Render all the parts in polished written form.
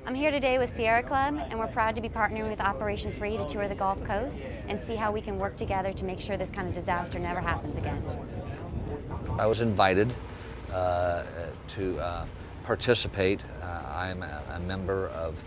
I'm here today with Sierra Club, and we're proud to be partnering with Operation Free to tour the Gulf Coast and see how we can work together to make sure this kind of disaster never happens again. I was invited to participate. I'm a member of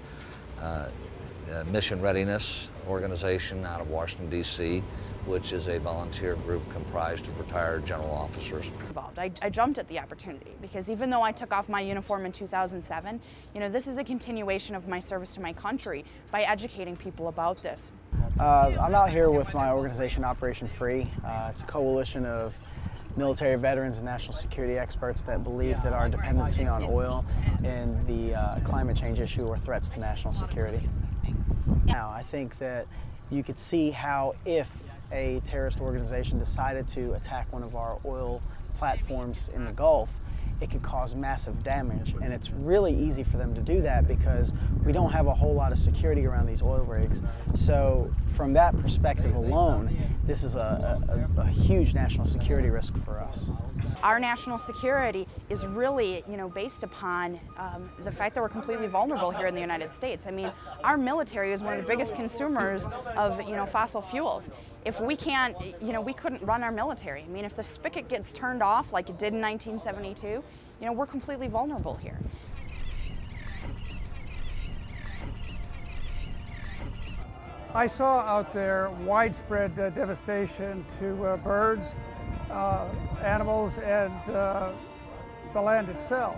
Mission Readiness organization out of Washington, D.C., which is a volunteer group comprised of retired general officers. I jumped at the opportunity because even though I took off my uniform in 2007, this is a continuation of my service to my country by educating people about this. I'm out here with my organization, Operation Free. It's a coalition of military veterans and national security experts that believe that our dependency on oil and the climate change issue are threats to national security. Now, I think that you could see how if a terrorist organization decided to attack one of our oil platforms in the Gulf, it could cause massive damage. And it's really easy for them to do that because we don't have a whole lot of security around these oil rigs. So from that perspective alone, this is a huge national security risk for us. Our national security is really, based upon the fact that we're completely vulnerable here in the United States. I mean, our military is one of the biggest consumers of, fossil fuels. If we can't, we couldn't run our military. I mean, if the spigot gets turned off like it did in 1972, we're completely vulnerable here. I saw out there widespread devastation to birds, animals, and the land itself.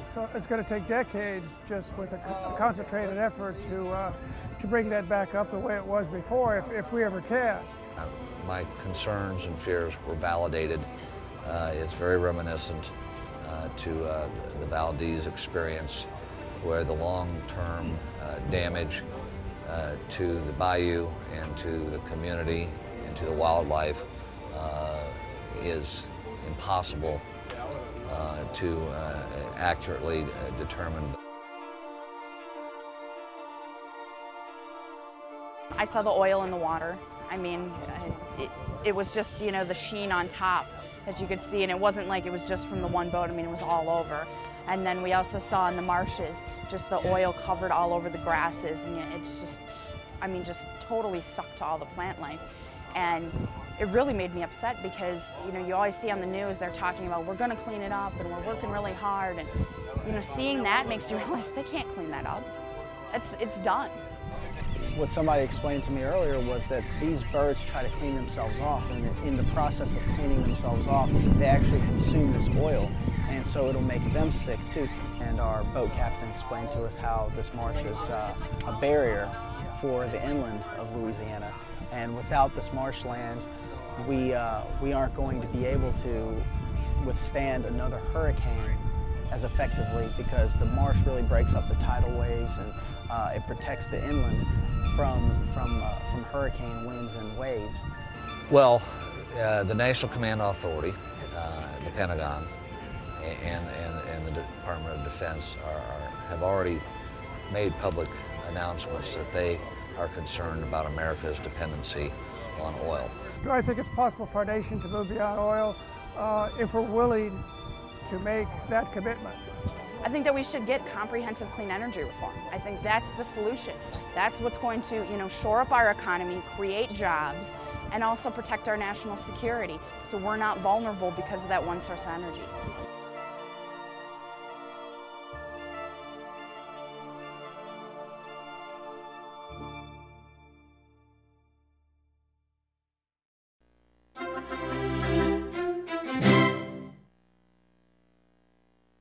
So it's going to take decades just with a concentrated effort to bring that back up the way it was before, if we ever can. My concerns and fears were validated. It's very reminiscent to the Valdez experience, where the long-term damage to the bayou and to the community and to the wildlife is impossible to accurately determine. I saw the oil in the water. I mean, it was just, the sheen on top that you could see, and it wasn't like it was just from the one boat. I mean, it was all over. And then we also saw in the marshes just the oil covered all over the grasses, and it's just, just totally stuck to all the plant life. And it really made me upset because, you always see on the news they're talking about we're going to clean it up and we're working really hard, and, seeing that makes you realize they can't clean that up. It's done. What somebody explained to me earlier was that these birds try to clean themselves off, and in the process of cleaning themselves off, they actually consume this oil, and so it'll make them sick too. And our boat captain explained to us how this marsh is a barrier for the inland of Louisiana, and without this marshland, we aren't going to be able to withstand another hurricane as effectively, because the marsh really breaks up the tidal waves, and it protects the inland from hurricane winds and waves. Well, the National Command Authority, the Pentagon, and the Department of Defense have already made public announcements that they are concerned about America's dependency on oil. Do I think it's possible for our nation to move beyond oil if we're willing to make that commitment? I think that we should get comprehensive clean energy reform. I think that's the solution. That's what's going to, shore up our economy, create jobs, and also protect our national security so we're not vulnerable because of that one source energy.